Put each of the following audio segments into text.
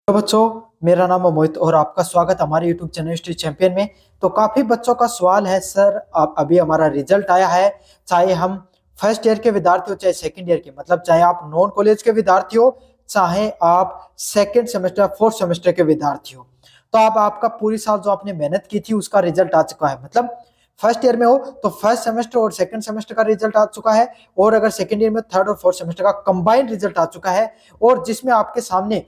तो बच्चों, मेरा नाम है मोहित और आपका स्वागत हमारे यूट्यूब चैनल हिस्ट्री चैंपियन में। तो काफी बच्चों का सवाल है, सर अभी हमारा रिजल्ट आया है, चाहे हम फर्स्ट ईयर के विद्यार्थी हो चाहे सेकंड ईयर के, मतलब चाहे आप नॉन कॉलेज के विद्यार्थी हो चाहे आप सेकंड सेमेस्टर फोर्थ सेमेस्टर के विद्यार्थी हो, तो आप आपका पूरी साल जो आपने मेहनत की थी उसका रिजल्ट आ चुका है। मतलब फर्स्ट ईयर में हो तो फर्स्ट सेमेस्टर और सेकंड सेमेस्टर का रिजल्ट आ चुका है, और अगर सेकंड ईयर में थर्ड और फोर्थ सेमेस्टर का कंबाइंड रिजल्ट आ चुका है, और जिसमें आपके सामने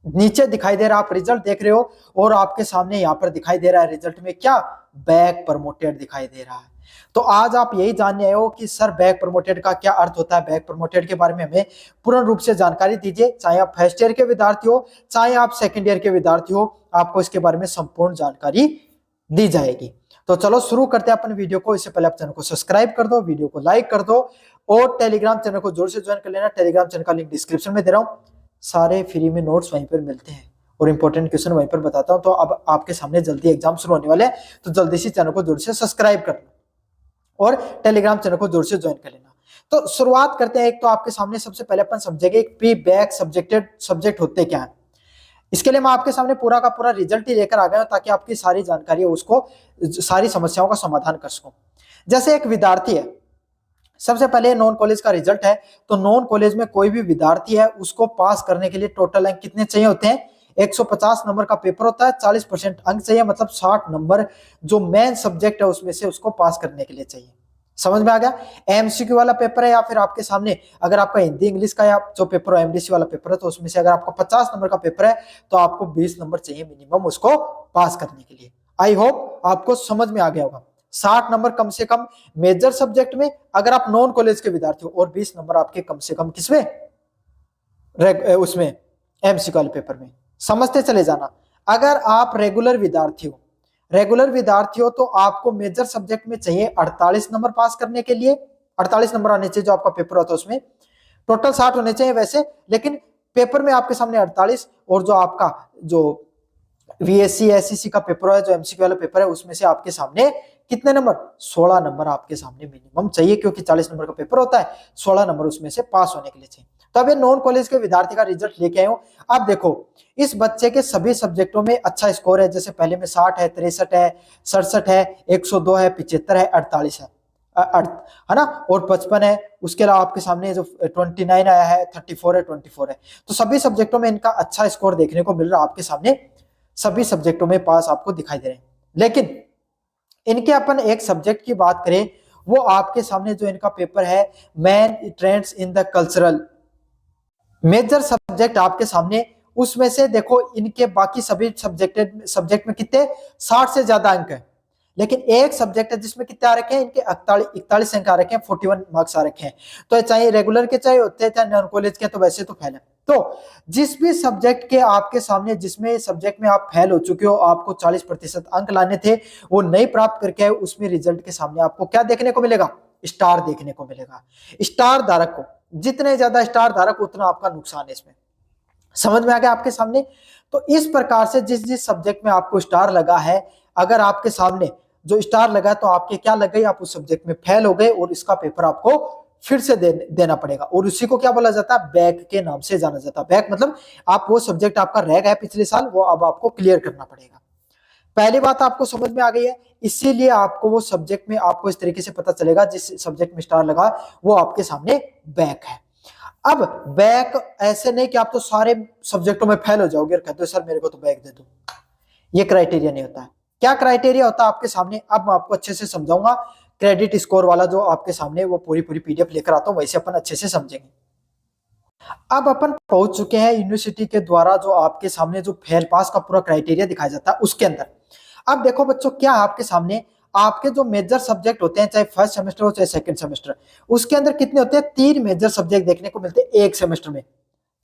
नीचे दिखाई दे रहा, आप रिजल्ट देख रहे हो और आपके सामने यहाँ पर दिखाई दे रहा है रिजल्ट में क्या, बैक प्रमोटेड दिखाई दे रहा है। तो आज आप यही जानने आए हो कि सर बैक प्रमोटेड का क्या अर्थ होता है, बैक प्रमोटेड के बारे में हमें पूर्ण रूप से जानकारी दीजिए। चाहे आप फर्स्ट ईयर के विद्यार्थी हो चाहे आप सेकंड ईयर के विद्यार्थी हो, आपको इसके बारे में संपूर्ण जानकारी दी जाएगी। तो चलो शुरू करते हैं अपन वीडियो को। इससे पहले आप चैनल को सब्सक्राइब कर दो, वीडियो को लाइक कर दो और टेलीग्राम चैनल को जोर से ज्वाइन कर लेना। टेलीग्राम चैनल का लिंक डिस्क्रिप्शन में दे रहा हूँ, सारे फ्री में नोट्स वहीं पर मिलते हैं और इंपॉर्टेंट क्वेश्चन वहीं पर बताता हूं। तो अब आपके सामने जल्दी एग्जाम शुरू होने वाले हैं, तो जल्दी से चैनल को जोर से सब्सक्राइब कर लो और टेलीग्राम चैनल को जोर से ज्वाइन कर लेना। तो शुरुआत करते हैं। एक तो आपके सामने सबसे पहले अपन समझेंगे प्री बैक सब्जेक्ट होते क्या है। इसके लिए मैं आपके सामने पूरा का पूरा रिजल्ट ही लेकर आ गया हूं, ताकि आपकी सारी जानकारी उसको, सारी समस्याओं का समाधान कर सकूं। जैसे एक विद्यार्थी है, सबसे पहले नॉन कॉलेज का रिजल्ट है, तो नॉन कॉलेज में कोई भी विद्यार्थी है उसको पास करने के लिए टोटल अंक कितने चाहिए होते हैं, 150 नंबर का पेपर होता है, 40% अंक चाहिए, मतलब 60 नंबर जो मेन सब्जेक्ट है उसमें से उसको पास करने के लिए चाहिए। समझ में आ गया। एमसीक्यू वाला पेपर है या फिर आपके सामने अगर आपका हिंदी इंग्लिश का या जो पेपर हो एमडीसी वाला पेपर है, तो उसमें से अगर आपका 50 नंबर का पेपर है तो आपको 20 नंबर चाहिए मिनिमम उसको पास करने के लिए। आई होप आपको समझ में आ गया होगा। 60 नंबर कम से कम मेजर सब्जेक्ट में अगर आप नॉन कॉलेज के विद्यार्थी हो, और 20 नंबर आपके कम से कम किसमें, उसमें एमसीक्यू वाले पेपर में। समझते चले जाना। अगर आप रेगुलर विद्यार्थी हो, तो आपको मेजर सब्जेक्ट में चाहिए 48 नंबर पास करने के लिए। 48 नंबर आने चाहिए जो आपका पेपर होता है उसमें, टोटल 60 होने चाहिए वैसे, लेकिन पेपर में आपके सामने 48, और जो आपका जो वीएससी एससीसी का पेपर है जो एमसीक्यू वाला पेपर है उसमें से आपके सामने कितने नंबर, 16 नंबर आपके सामने मिनिमम चाहिए, क्योंकि 40 नंबर का पेपर होता है, 16 नंबर उसमें से पास होने के लिए चाहिए। तो अब ये नॉन कॉलेज के विद्यार्थी का रिजल्ट लेके आए हूं। अब देखो इस बच्चे के सभी सब्जेक्टों में अच्छा स्कोर है, जैसे पहले में 60 है, 63 है, 67 है, 102 है, 75 है, 48 है, है ना, और 55 है। उसके अलावा आपके सामने जो 29 आया है, 34 है, 24 है। तो सभी सब्जेक्टों में इनका अच्छा स्कोर देखने को मिल रहा है आपके सामने, सभी सब्जेक्टों में पास आपको दिखाई दे रहे हैं। लेकिन इनके अपन एक सब्जेक्ट की बात करें, वो आपके सामने जो इनका पेपर है main trends in the cultural, major subject आपके सामने, उसमें से देखो इनके बाकी सभी सब्जेक्ट में कितने, 60 से ज्यादा अंक है, लेकिन एक सब्जेक्ट है जिसमें कितने आ रखे हैं, इनके 41 अंक आ रखे हैं, 41 मार्क्स आ रखे हैं। तो चाहे रेगुलर के चाहे होते हैं चाहे नॉन कॉलेज के, तो वैसे तो फेल है। तो जिस भी सब्जेक्ट के आपके सामने, जिसमें सब्जेक्ट में आप फेल हो चुके हो, आपको 40% अंक लाने थे, वो नहीं प्राप्त करके आए, उसमें रिजल्ट के सामने आपको क्या देखने को मिलेगा, स्टार देखने को मिलेगा। स्टार धारक को जितने ज्यादा स्टार धारक उतना आपका नुकसान है इसमें। समझ में आ गया आपके सामने। तो इस प्रकार से जिस जिस सब्जेक्ट में आपको स्टार लगा है, अगर आपके सामने जो स्टार लगा तो आपके क्या लग गई, आप उस सब्जेक्ट में फेल हो गए और इसका पेपर आपको फिर से देना पड़ेगा, और उसी को क्या बोला जाता है, बैक के नाम से जाना जाता है। बैक मतलब आप वो सब्जेक्ट आपका रह गया पिछले साल, वो अब आपको क्लियर करना पड़ेगा। पहली बात आपको समझ में आ गई है, इसीलिए आपको वो सब्जेक्ट में आपको इस तरीके से पता चलेगा जिस सब्जेक्ट में स्टार लगा वो आपके सामने बैक है। अब बैक ऐसे नहीं कि आप तो सारे सब्जेक्टों में फेल हो जाओगे और कहते हो सर मेरे को तो बैक दे दो, ये क्राइटेरिया नहीं होता है। क्या क्राइटेरिया होता है आपके सामने, अब मैं आपको अच्छे से समझाऊंगा। क्रेडिट स्कोर वाला जो आपके सामने वो पूरी पीडीएफ लेकर आता हूं, वैसे अपन अच्छे से समझेंगे। अब अपन पहुंच चुके हैं यूनिवर्सिटी के द्वारा जो आपके सामने जो फेल पास का पूरा क्राइटेरिया दिखाया जाता है उसके अंदर। अब देखो बच्चों, क्या आपके सामने आपके जो मेजर सब्जेक्ट होते हैं, चाहे फर्स्ट सेमेस्टर हो चाहे सेकंड सेमेस्टर, उसके अंदर कितने होते हैं, 3 मेजर सब्जेक्ट देखने को मिलते हैं एक सेमेस्टर में।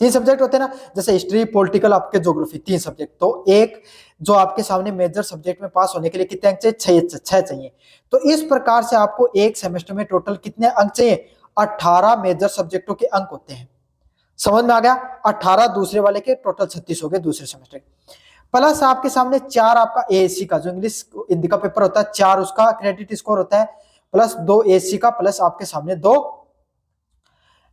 3 सब्जेक्ट होते हैं ना, जैसे हिस्ट्री, पॉलिटिकल, आपके ज्योग्राफी, 3 सब्जेक्ट। तो एक जो आपके सामने मेजर सब्जेक्ट में पास होने के लिए कितने अंक चाहिए, 6 चाहिए। तो इस प्रकार से आपको एक सेमेस्टर में टोटल कितने अंक चाहिए, 18 मेजर सब्जेक्टों के अंक होते हैं। समझ में आ गया। 18 दूसरे वाले के, टोटल 36 हो गए दूसरे सेमेस्टर के। प्लस आपके सामने 4 आपका एएससी का जो इंग्लिश हिंदी का पेपर होता है, 4 उसका क्रेडिट स्कोर होता है, प्लस 2 एएससी का, प्लस आपके सामने 2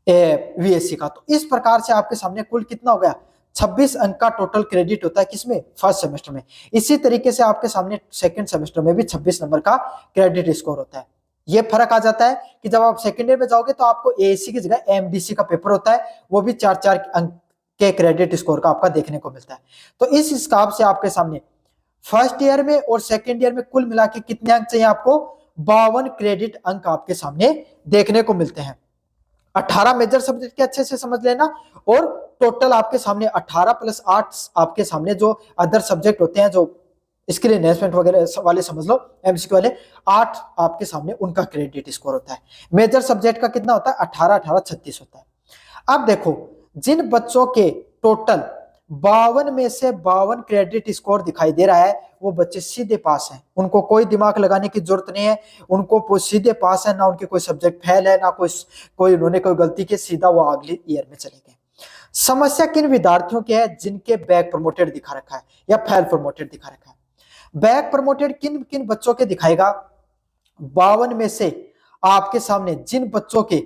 वीएससी का। तो इस प्रकार से आपके सामने कुल कितना हो गया, 26 अंक का टोटल क्रेडिट होता है किसमें, फर्स्ट सेमेस्टर में। इसी तरीके से आपके सामने सेकंड सेमेस्टर में भी 26 नंबर का क्रेडिट स्कोर होता है। ये फर्क आ जाता है कि जब आप सेकेंड ईयर में जाओगे तो आपको एएससी की जगह एमडीसी का पेपर होता है, वो भी 4-4 अंक के क्रेडिट स्कोर का आपका देखने को मिलता है। तो इस हिसाब से आपके सामने फर्स्ट ईयर में और सेकेंड ईयर में कुल मिला के कितने अंक चाहिए आपको, 52 क्रेडिट अंक आपके सामने देखने को मिलते हैं। 18 मेजर सब्जेक्ट के अच्छे से समझ लेना, और टोटल आपके सामने 18 + 8 आपके सामने जो अदर सब्जेक्ट होते हैं, जो स्किल एनहेंसमेंट वगैरह वाले समझ लो, एमसीक्यू वाले 8 आपके सामने उनका क्रेडिट स्कोर होता है। मेजर सब्जेक्ट का कितना होता है, 18-18 36 होता है। अब देखो, जिन बच्चों के टोटल 52 में से 52 क्रेडिट स्कोर दिखाई दे रहा है, वो बच्चे सीधे पास हैं, उनको कोई दिमाग लगाने की जरूरत नहीं है, उनको सीधे पास है, ना उनके कोई सब्जेक्ट फेल है, ना कोई उन्होंने कोई गलती की, सीधा वो अगले ईयर में चले गए। समस्या किन विद्यार्थियों की है, जिनके बैक प्रमोटेड दिखा रखा है या फेल प्रमोटेड दिखा रखा है। बैक प्रमोटेड किन किन बच्चों के दिखाएगा, 52 में से आपके सामने जिन बच्चों के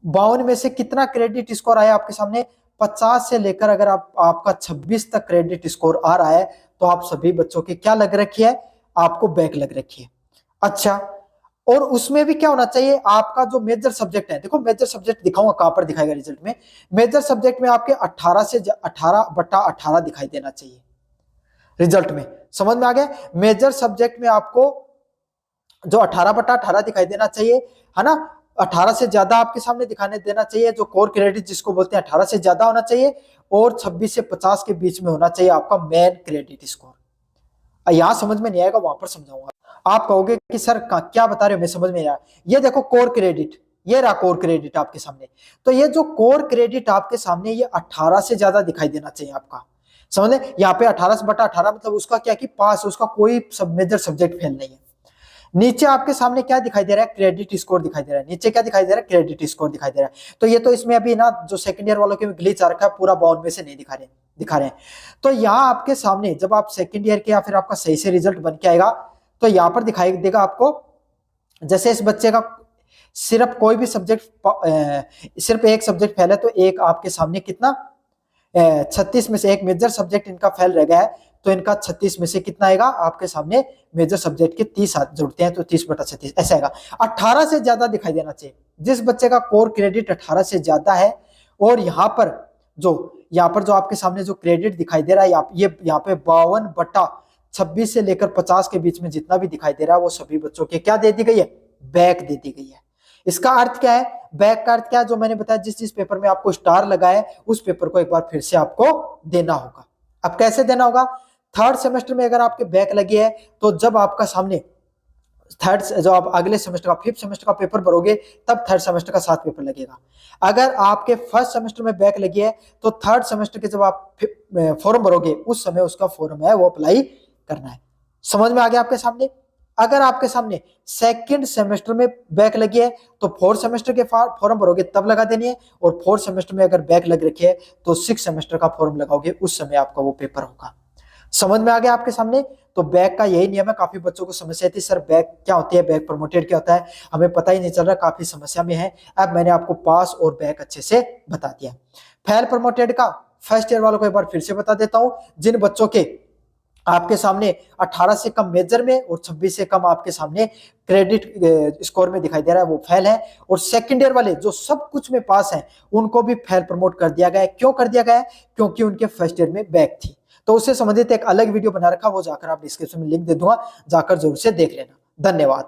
52 में से कितना क्रेडिट स्कोर आया आपके सामने, 50 से लेकर अगर आपका 26 तक क्रेडिट स्कोर आ रहा है, तो आप सभी बच्चों की क्या लग रखी है, आपको बैक लग रखी है। अच्छा, और उसमें भी क्या होना चाहिए, आपका जो मेजर सब्जेक्ट है, देखो मेजर सब्जेक्ट दिखाऊंगा कहां पर दिखाएगा रिजल्ट में, मेजर सब्जेक्ट में आपके 18/18 दिखाई देना चाहिए रिजल्ट में। समझ में आ गया, मेजर सब्जेक्ट में आपको जो 18/18 दिखाई देना चाहिए, है ना, 18 से ज्यादा आपके सामने दिखाने देना चाहिए, जो कोर क्रेडिट जिसको बोलते हैं 18 से ज्यादा होना चाहिए, और 26 से 50 के बीच में होना चाहिए आपका मेन क्रेडिट स्कोर। यहां समझ में नहीं आएगा, वहां पर समझाऊंगा। आप कहोगे कि सर क्या बता रहे हो, मैं समझ में नहीं आया। ये देखो कोर क्रेडिट, ये रहा कोर क्रेडिट आपके सामने। तो ये जो कोर क्रेडिट आपके सामने, ये 18 से ज्यादा दिखाई देना चाहिए आपका, समझ लें। यहाँ पे 18/18 मतलब उसका क्या कि पास, उसका कोई मेजर सब्जेक्ट फेल नहीं है। नीचे आपके सामने क्या दिखाई दे रहा है, क्रेडिट स्कोर दिखाई दे रहा है। नीचे क्या दिखाई दे रहा है, क्रेडिट स्कोर दिखाई दे रहा है। तो ये तो इसमें अभी ना जो सेकंड ईयर वालों के ग्लिच आ रखा है, पूरा 52 में से नहीं दिखा रहे हैं। तो यहाँ आपके सामने जब आप सेकंड ईयर के या फिर आपका सही से रिजल्ट बन के आएगा, तो यहाँ पर दिखाई देगा आपको, जैसे इस बच्चे का सिर्फ कोई भी सब्जेक्ट, सिर्फ एक सब्जेक्ट फेल है, तो एक आपके सामने कितना, 36 में से एक मेजर सब्जेक्ट इनका फेल रह गया है, तो इनका 36 में से कितना आएगा आपके सामने, मेजर सब्जेक्ट के 30 जुड़ते हैं, तो 30/36 ऐसा आएगा। 18 से ज्यादा दिखाई देना चाहिए, जिस बच्चे का कोर क्रेडिट 18 से ज्यादा है, और यहाँ पर जो आपके सामने जो क्रेडिट दिखाई दे रहा है, यहाँ पे 52/26 से लेकर 50 के बीच में जितना भी दिखाई दे रहा है, वो सभी बच्चों के क्या दे दी गई है, बैक दे दी गई है। इसका अर्थ क्या है, बैक का अर्थ क्या है, जो मैंने बताया, जिस पेपर में आपको स्टार लगा है, उस पेपर को एक बार फिर से आपको देना होगा। अब कैसे देना होगा, थर्ड सेमेस्टर में अगर आपके बैक लगी है, तो जब आपका सामने जो आप अगले सेमेस्टर का, फिफ्थ सेमेस्टर का पेपर भरोगे, तब थर्ड सेमेस्टर का साथ पेपर लगेगा। अगर आपके फर्स्ट सेमेस्टर में बैक लगी है, तो थर्ड सेमेस्टर के जब आप फॉर्म भरोगे, उस समय उसका फॉर्म है वो अप्लाई करना है। समझ में आ गया आपके सामने। अगर आपके सामने सेकंड सेमेस्टर में बैक लगी है, तो फोर्थ सेमेस्टर के फॉर्म भरोगे तब लगा देनी है, और फोर्थ सेमेस्टर में अगर बैक लग रखी है, तो सिक्स सेमेस्टर का फॉर्म लगाओगे, उस समय आपका वो पेपर होगा। समझ में आ गया आपके सामने। तो बैक का यही नियम है। काफी बच्चों को समस्या थी, सर बैक क्या होती है, बैक प्रमोटेड क्या होता है, हमें पता ही नहीं चल रहा, काफी समस्या में है। अब मैंने आपको पास और बैक अच्छे से बता दिया। फेल प्रमोटेड का फर्स्ट ईयर वालों को एक बार फिर से बता देता हूं, जिन बच्चों के आपके सामने 18 से कम मेजर में और 26 से कम आपके सामने क्रेडिट स्कोर में दिखाई दे रहा है, वो फेल है। और सेकंड ईयर वाले जो सब कुछ में पास हैं, उनको भी फेल प्रमोट कर दिया गया है। क्यों कर दिया गया है, क्योंकि उनके फर्स्ट ईयर में बैक थी। तो उससे संबंधित एक अलग वीडियो बना रखा, वो जाकर आप डिस्क्रिप्शन में लिंक दे दूंगा, जाकर जरूर से देख लेना। धन्यवाद।